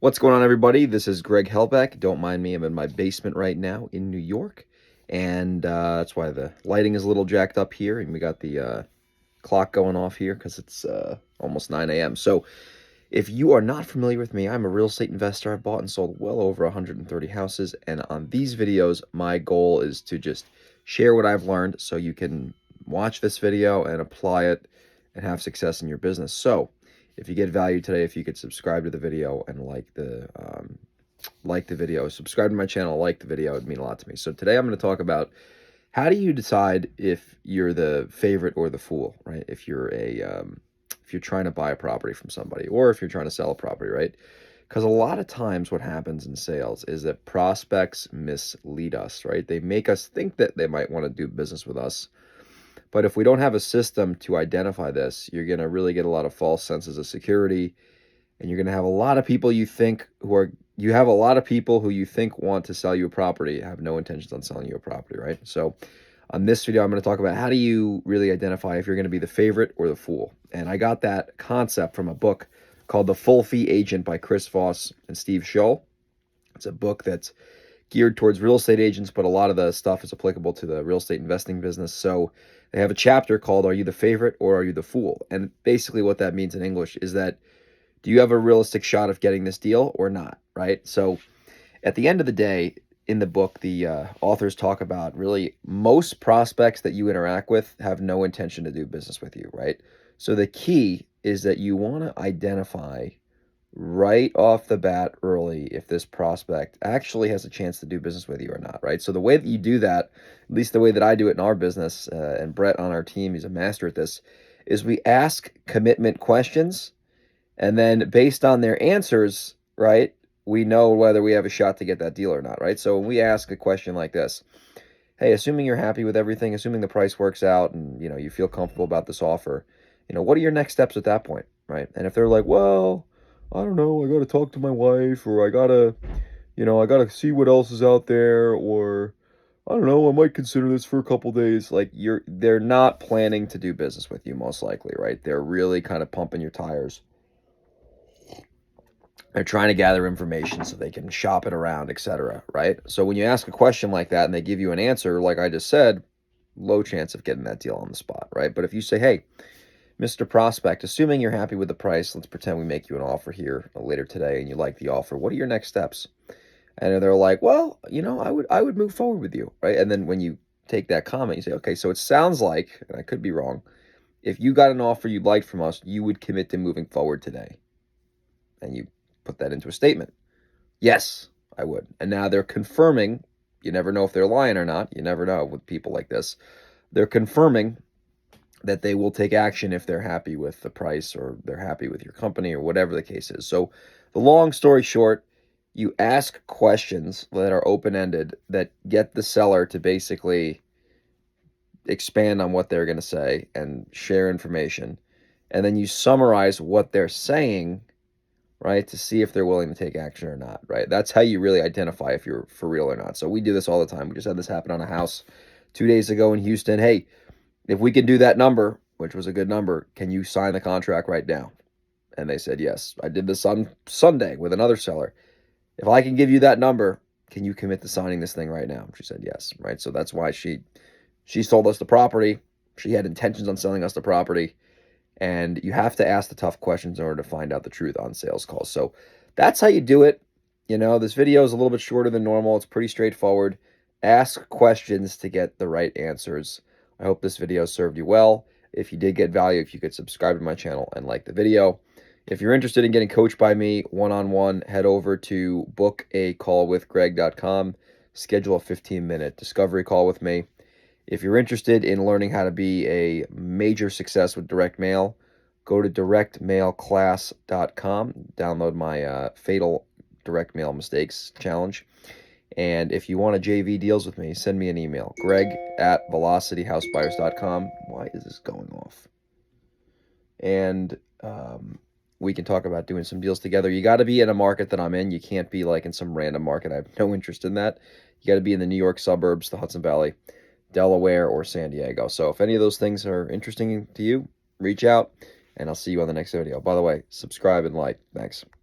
What's going on, everybody? This is Greg Helbeck. Don't mind me. I'm in my basement right now in New York, and that's why the lighting is a little jacked up here, and we got the clock going off here because it's almost 9 a.m. So if you are not familiar with me, I'm a real estate investor. I've bought and sold well over 130 houses, and on these videos, my goal is to just share what I've learned so you can watch this video and apply it and have success in your business. So if you get value today, if you could subscribe to the video and like the video, subscribe to my channel, like the video, it'd mean a lot to me. So today I'm going to talk about how do you decide if you're the favorite or the fool, right? If you're trying to buy a property from somebody or if you're trying to sell a property, right? Because a lot of times what happens in sales is that prospects mislead us, right? They make us think that they might want to do business with us. But if we don't have a system to identify this, you're going to really get a lot of false senses of security. And you're going to have a lot of people you have a lot of people who you think want to sell you a property have no intentions on selling you a property, right? So on this video, I'm going to talk about how do you really identify if you're going to be the favorite or the fool. And I got that concept from a book called The Full Fee Agent by Chris Voss and Steve Scholl. It's a book that's geared towards real estate agents, but a lot of the stuff is applicable to the real estate investing business. So they have a chapter called Are You the Favorite or Are You the Fool? And basically what that means in English is that do you have a realistic shot of getting this deal or not, right? So at the end of the day, in the book, the authors talk about really most prospects that you interact with have no intention to do business with you, right? So the key is that you want to identify right off the bat early if this prospect actually has a chance to do business with you or not, right? So the way that you do that, at least the way that I do it in our business, and Brett on our team, he's a master at this, is we ask commitment questions, and then based on their answers, right, we know whether we have a shot to get that deal or not, right? So when we ask a question like this, hey, assuming you're happy with everything, assuming the price works out and, you feel comfortable about this offer, what are your next steps at that point, right? And if they're like, well, I don't know, I got to talk to my wife, or I got to see what else is out there, or I don't know, I might consider this for a couple days. Like they're not planning to do business with you most likely, right? They're really kind of pumping your tires. They're trying to gather information so they can shop it around, etc., right? So when you ask a question like that and they give you an answer, like I just said, low chance of getting that deal on the spot, right? But if you say, hey, Mr. Prospect, assuming you're happy with the price, let's pretend we make you an offer here later today and you like the offer. What are your next steps? And they're like, well, I would move forward with you, right? And then when you take that comment, you say, okay, so it sounds like, and I could be wrong, if you got an offer you'd like from us, you would commit to moving forward today. And you put that into a statement. Yes, I would. And now they're confirming, you never know if they're lying or not. You never know with people like this. They're confirming that they will take action if they're happy with the price or they're happy with your company or whatever the case is. So the long story short, you ask questions that are open-ended that get the seller to basically expand on what they're going to say and share information. And then you summarize what they're saying, right, to see if they're willing to take action or not, right? That's how you really identify if you're for real or not. So we do this all the time. We just had this happen on a house 2 days ago in Houston. Hey, if we can do that number, which was a good number, can you sign the contract right now? And they said, yes. I did this on Sunday with another seller. If I can give you that number, can you commit to signing this thing right now? She said, yes, right? So that's why she sold us the property. She had intentions on selling us the property. And you have to ask the tough questions in order to find out the truth on sales calls. So that's how you do it. This video is a little bit shorter than normal. It's pretty straightforward. Ask questions to get the right answers. I hope this video served you well. If you did get value, if you could subscribe to my channel and like the video. If you're interested in getting coached by me one-on-one, head over to bookacallwithgreg.com. Schedule a 15-minute discovery call with me. If you're interested in learning how to be a major success with direct mail, go to directmailclass.com. Download my Fatal Direct Mail Mistakes Challenge. And if you want to JV deals with me, send me an email, greg@velocityhousebuyers.com. Why is this going off? And we can talk about doing some deals together. You got to be in a market that I'm in. You can't be like in some random market. I have no interest in that. You got to be in the New York suburbs, the Hudson Valley, Delaware, or San Diego. So if any of those things are interesting to you, reach out, and I'll see you on the next video. By the way, subscribe and like. Thanks.